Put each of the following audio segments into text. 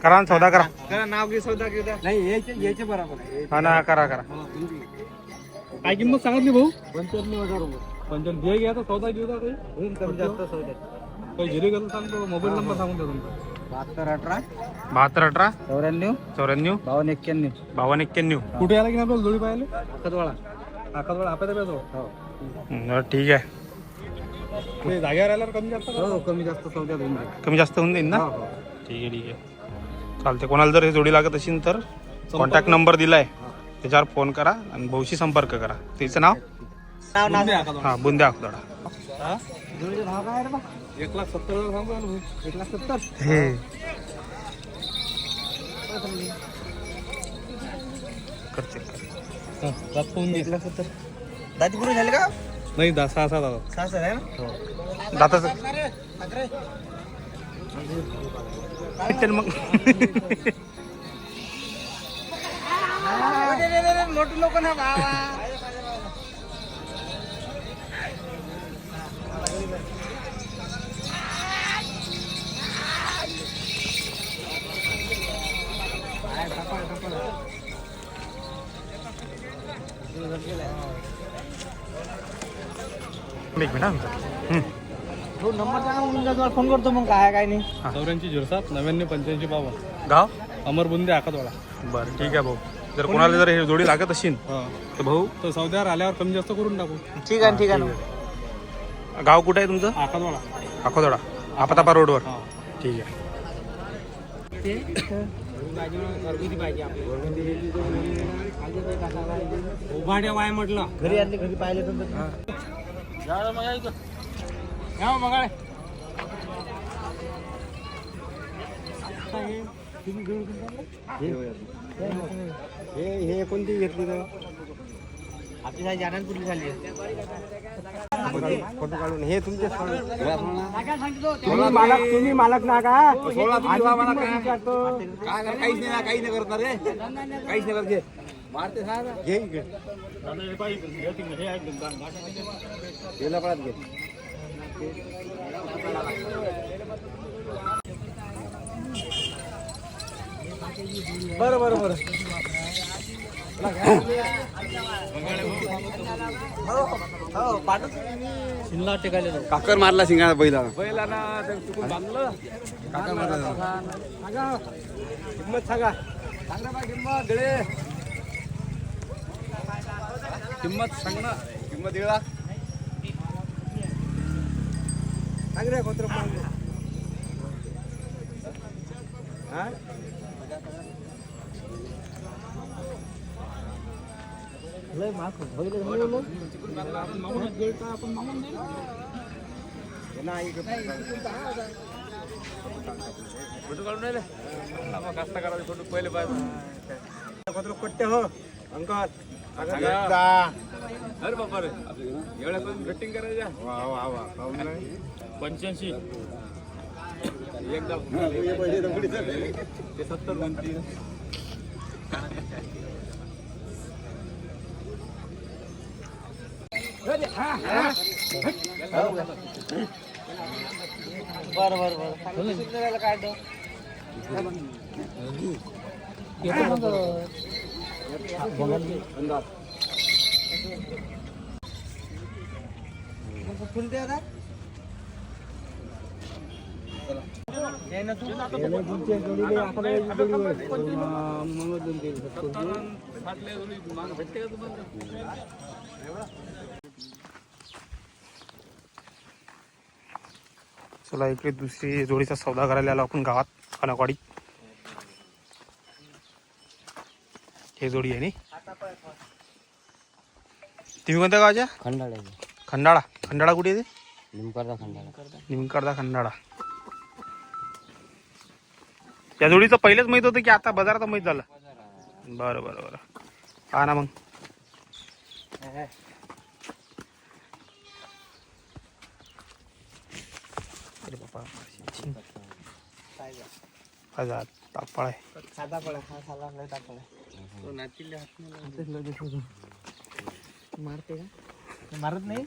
करा ना सौदा करा. नाव घे सौदा घेऊ द्या. नाही यायचे बरोबर आहे. हा ना करा करा. काय किंमत सांगितली भाऊ? 95,000 रुपये. 95 घे घ्या तर सौदा घेऊ द्या काही. होईल कमी जास्त सौदा. काही घरी गेलो सांगतो. मोबाईल नंबर सांगून द्या तुमचा. 7218 7218 94 94 5291. 5291. कुठे आला की आपल्याला जोडी पाहिले? आकातवाडा आपल्या हो. ठीक आहे. ते जागेवर आल्यावर कमी जास्त हो कमी जास्त सौद्यात होऊन जाईल. कमी जास्त होऊन जाईल ना. ठीक आहे ठीक आहे चालते. कोणाला जर हे जोडी लागत असेल तर कॉन्टॅक्ट नंबर दिलाय त्याच्यावर फोन करा आणि भाऊशी संपर्क करा. तिचं नाव हा बुंद्या अखोदडा. जोडीचं भाव काय आहे रे बा? 1,70,000 सांगतो ना भाऊ. 1,70,000 हे करते दाती पुरे झाले का? नाही 6 दादा 6 आहे ना. दाताचं मग मोठे लोक ना बाबा. एक मिनिट. तो नंबर सांगा मग तुमचा फोन करतो. मग काय नाही. 8407 99 85 52. गाव अमर बुंदे आकातवाडा. बरं ठीक आहे भाऊ. जर कोणाला जर हे जोडी लागत असेल तर भाऊ तर सौद्यावर आल्यावर कमी जास्त करून टाकू. ठीक आहे ठीक आहे. गाव कुठं आहे तुमचं? आकातवाडा. अकोदडा आपतापा रोडवर. ठीक आहे. घरगुती पाहिजे उभाड्या वाय म्हटलं घरी आणले घरी पाहिले तर हे कोणती घेतली तर आपली साई जाणार कुठली झाली फोटो काढून हे तुमचे तुम्ही मालक ना का काहीच नाही काही नाही करणार रे काहीच नाही करत मारते घे गेला पळत घे बरं बरं बरं शिंगला टेकायला काकर मारला शिंगाला बैलाना चुकून बांधलं काकर मारला किंमत सांगा सांगा बा किंमत गळे किंमत सांग ना किंमत दिला सांग रे कोत्र हा लय माफ बघले आपण मागून गेलता आपण मागून नाही नाही फोटो काढून राहिले कास्ता करायचे फोटो पहिले पाहिजे कोत्र कट्टे हो अंकल अरे बापा रे एवढ्या पण बेटिंग करायच्या वा वा वा 85 एकदा ते 70 म्हणतील बरं बरं बरं काय फुलते आता चला इकडे दुसरी जोडीचा सौदा करायला आलो आपण गावात खानाकवाडी. हे जोडी आहे नी तुम्ही कोणत्या गावाच्या? खंडाळा खंडाळा. खंडाळा कुठे आहे ते? निमकरदा खंडाळा. निमकरदा खंडाळा. या जोडीचं पहिलेच माहित होतं की आता बाजारात माहित झालं? बरं बरं बरं हा ना मग अरे बापा तापळ आहे. साधा पळा हा साधा लय तापळ आहे. मारते का मारत नाही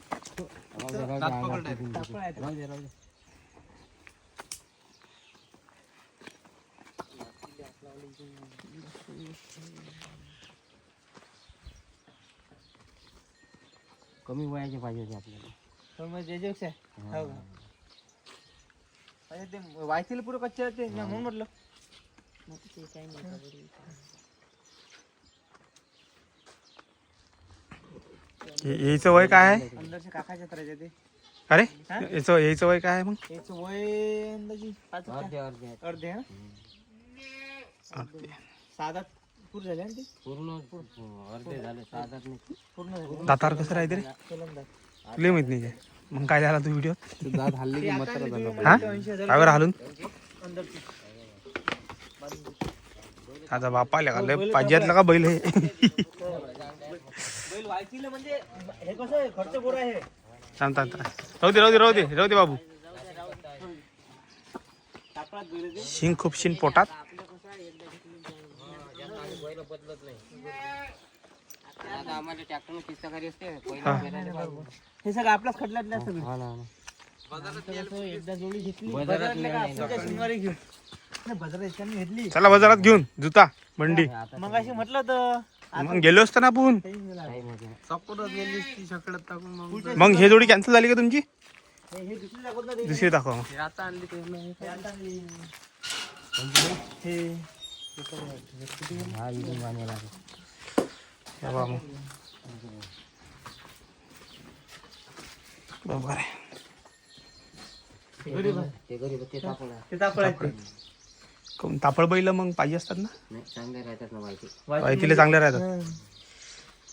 कमी वयाचे पाहिजे होते आपल्याला पण मग जेजेक्स आहे हो का ते वायसीला पुरं कच्चे होते म्हणून म्हटलं याचं वय काय आहे? अंदरच्या काकाच्या तर ते अरे याचं वय काय आहे मग? याचं वय अंदाजी अर्धे हा साधात पूर्ण झाले ना ते पूर्ण अर्धे झाले साधाच नाही पूर्ण झाले दातार कसं राहते रे? तुला माहित नाही काय मग काय झाला तू व्हिडिओ दात हल्ली की मत्र झालं हा काय बरं हालून आता बापाला का लय पाहिजेतला का बैल हे बैल वायसीला म्हणजे हे कसं आहे खर्च गोरा आहे सांगता राहू दे बाबू तापडात बैल ते शिंग खूप शिन पोटात बैल बदलत नाही आता आम्हाला ट्रॅक्टर किस्ताकारी असते हे सगळं आपल्याच खटल्यातल्या सगळं हा ना एकदा जोडी घेतली बाजारात शनिवारी घेऊन बाजारात घेतली चला बाजारात घेऊन जुता बंडी मग अशी म्हटलं होतं मग गेलो असतो ना आपण सपोर्टच गेली ती सकडत टाकून मग हे जोडी कॅन्सल झाली का तुमची हे दुसरी दाखवत ना दुसरी दाखवा मग. आता आणली हे हा इथून बांधायला हे बघा मग. बरोबर आहे ते गरीब ते टाकून ते तापड कोण तापड बैल मग पाहिजे असतात ना नाही चांगले राहतात ना माहिती वायतीले चांगले राहतात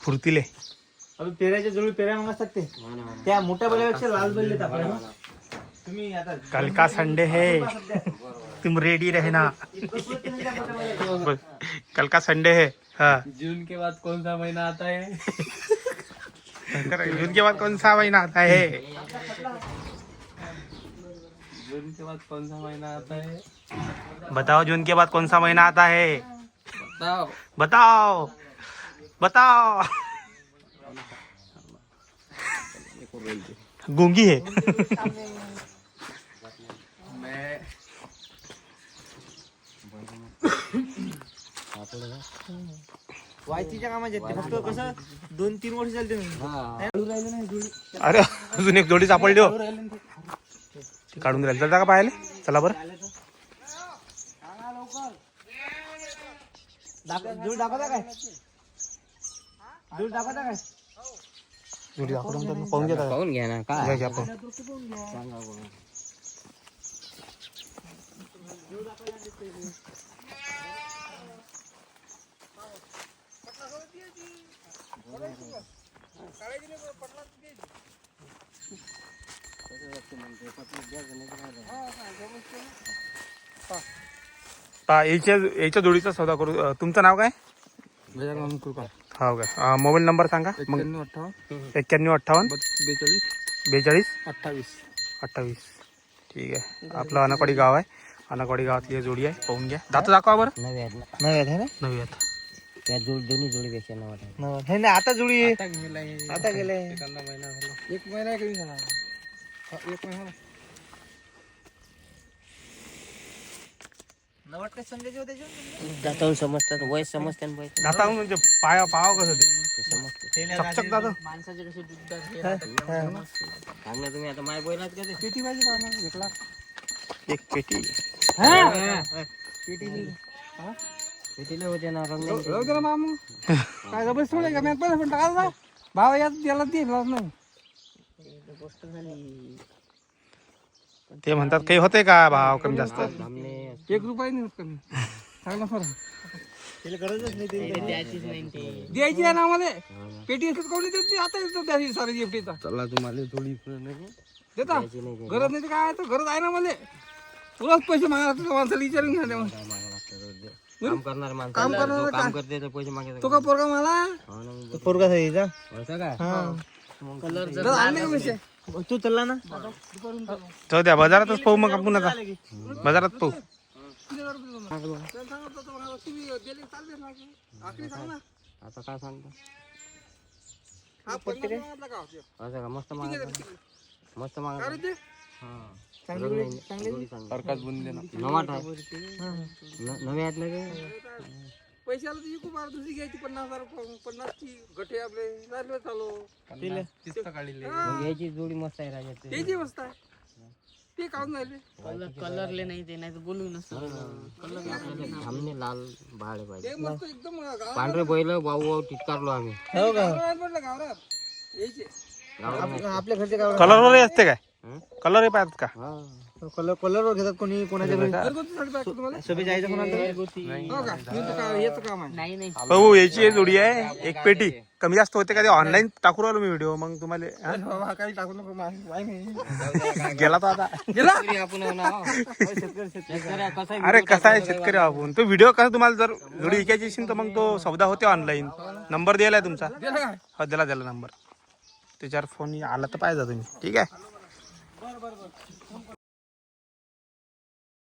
फुर्तीले अजून पेऱ्याच्या जोडी पेऱ्या मग असतात ते त्या मोठ्या बैलापेक्षा लाल बैल तापड तुम्ही आता कल का संडे है तुम रेडी रहना कल का संडे है हाँ जून के बाद कौन सा महीना आता है जून के बाद कौन सा महीना आता है जून के बाद कौन सा महीना आता है बताओ जून के बाद कौन सा महीना आता है बताओ बताओ बताओ गूंगी है मैं वायतीच्या कामात येते फक्त कसं 2-3 वर्ष चालते राहिले नाही जोडी अरे अजून एक जोडी सापडली हो ती काढून राहील चलता का पाहायला चला बरं जोडी दाखवता काय जोडी दाखवता काय जोडी दाखवून पाहून घेता पाहून घ्या ना काय घ्या आपण सांगा बघा याच्या जोडीचा सौदा करू तुमचं नाव काय हो काय मोबाईल नंबर सांगा मग 9158 42 28 ठीक आहे आपलं अनाकवाडी गाव आहे अनाकवाडी गावातली जोडी आहे पाहून घ्या दाता दाखवा बरं नवी आता त्या दोन्ही जोडी पेक्षा न वाटत हे नाही आता जोडी आता गेलाय एक महिना कधी झाला एक महिना नवट काय संदेश होते दातावून समजतात वय समजतात वय दाता म्हणजे पाया पाव कसं ते समजते चकचक दादा माणसाचे कसे चांगलं तुम्ही आता माय बोललात का ते पेटी पाहिजे घेतला एक पेटी पेटीला होते ना रंग ना मामू काय जबरदस्त थोडे का पण टाकायला भाव याला दिला नाही गोष्ट झाली ते म्हणतात काही होते का भाव कमी जास्त ₹1 नाही होत कमी चांगला फरक त्याला गरजच नाही द्यायची आहे ना आम्हाला पेटी असत कोणी देत आता येतो द्यायची सारी पेटीचा चला तुम्हाला थोडी देता गरज नाही तर काय तर गरज आहे ना मला तुलाच पैसे मागायला माणसाला विचारून घ्या काम करणार काम माणसं करणार काम करते तर पैसे मागायचे तो का पोरगा मला पोरगा द्यायचा असं काय कलर तू चालला ना जाऊ द्या बाजारातच पाहू मग आपण आता बाजारात पाहू आता काय सांगतो असं का मस्त मस्त मागा नवाट आहे नवे आहेत ना पैशाला ती खूप दुसरी घ्यायची 50,000 गठे आपले चालू याची जोडी मस्त आहे राजा त्याची मस्त आहे ते काढून राहिले कलरले नाही ते नाही तर बोलू नसतं सामने लाल बाळ पाहिजे ते मस्त एकदम पांढरे बैल वाऊ टिटकारलो आम्ही म्हटलं गावरात यायचे आपल्या घरचे गाव कलरवरही असते काय कलरही पाहतात का कलर घेतात कोणी कोणाच्या घरी घरगुती साडी पाहिजे तुम्हाला सभे जायचं कोणाला हो का हेच काम आहे नाही नाही भाऊ याची जोडी आहे एक पेटी कमी जास्त होते का ते ऑनलाईन टाकू राहिलो मी व्हिडिओ मग तुम्हाला हा? बाबा काही टाकू नको नाही गेला तो आता शेतकरी आपण आहे ना शेतकरी अरे कसा आहे शेतकरी आपण तो व्हिडिओ कसा तुम्हाला जर जोडी विकायची असेल तर मग तो सौदा होते ऑनलाईन नंबर दिलाय तुमचा गेला काय हो दिला नंबर त्याच्यावर फोन आला तर पाहिजे तुम्ही ठीक आहे